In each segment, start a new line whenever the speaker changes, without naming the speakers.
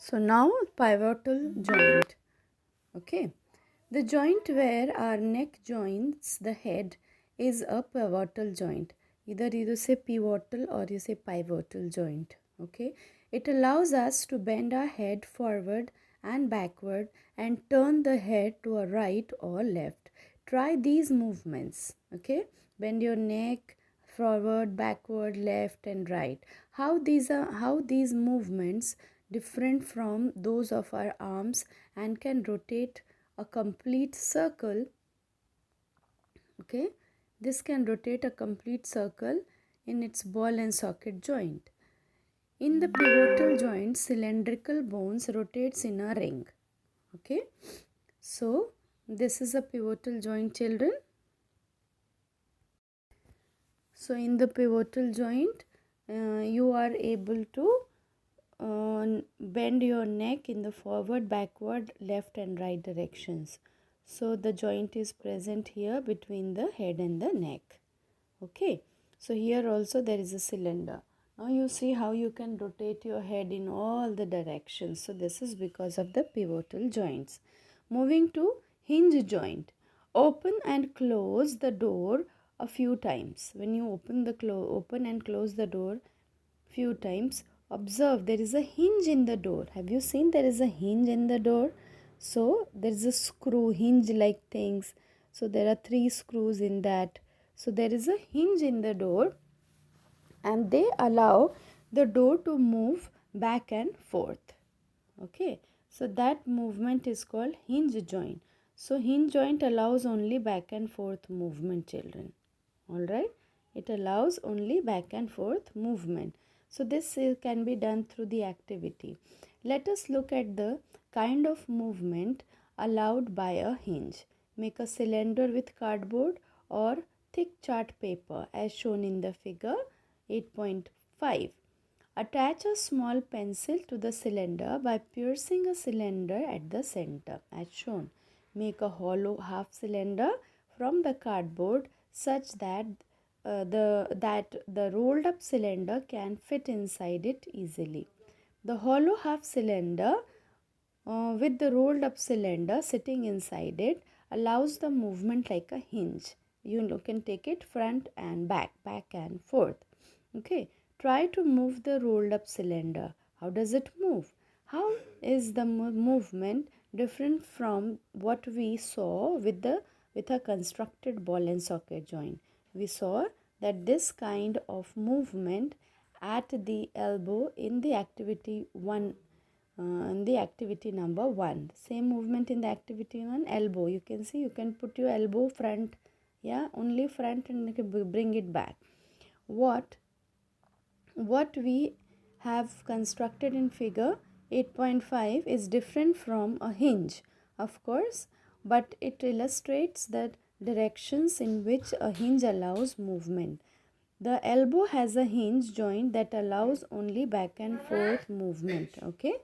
So now pivotal joint. Okay. The joint where our neck joins the head is a pivotal joint. Either you say pivotal or you say pivotal joint. Okay. It allows us to bend our head forward and backward and turn the head to a right or left. Try these movements. Okay. Bend your neck forward, backward, left and right. How these movements different from those of our arms and can rotate a complete circle. Okay, this can rotate a complete circle in its ball and socket joint. In the pivotal joint, cylindrical bones rotates in a ring. Okay, so this is a pivotal joint, children. So in the pivotal joint, you are able to bend your neck in the forward, backward, left and right directions. So the joint is present here between the head and the neck. Okay, so here also there is a cylinder. Now you see how you can rotate your head in all the directions. So this is because of the pivotal joints. Moving to hinge joint. Open and close the door a few times. When you open and close the door few times, observe there is a hinge in the door. Have you seen there is a hinge in the door? So there is a screw, hinge like things. So there are 3 screws in that. So there is a hinge in the door and they allow the door to move back and forth. Okay, so that movement is called hinge joint. So hinge joint allows only back and forth movement, children. Alright, it allows only back and forth movement. So this can be done through the activity. Let us look at the kind of movement allowed by a hinge. Make a cylinder with cardboard or thick chart paper as shown in the figure 8.5. Attach a small pencil to the cylinder by piercing a cylinder at the center as shown. Make a hollow half cylinder from the cardboard such that the rolled up cylinder can fit inside it easily. The hollow half cylinder with the rolled up cylinder sitting inside it allows the movement like a hinge. You can take it front and back and forth. Okay, try to move the rolled up cylinder. How does it move? How is the movement different from what we saw with a constructed ball and socket joint? We saw that this kind of movement at the elbow in the activity 1 in the activity number 1. Same movement in the activity 1, elbow. You can see you can put your elbow front, yeah, only front and you can bring it back. What we have constructed in figure 8.5 is different from a hinge, of course, but it illustrates the directions in which a hinge allows movement. The elbow has a hinge joint that allows only back and forth movement. Okay,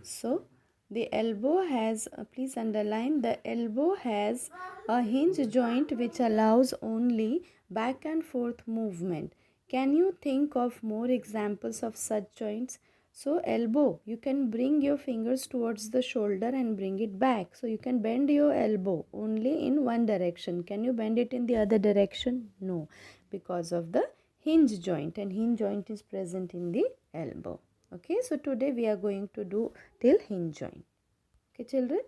so the elbow has, please underline, the elbow has a hinge joint which allows only back and forth movement. Can you think of more examples of such joints? So elbow, you can bring your fingers towards the shoulder and bring it back. So you can bend your elbow only in one direction. Can you bend it in the other direction? No, because of the hinge joint, and hinge joint is present in the elbow. Okay, so today we are going to do till hinge joint. Okay, children.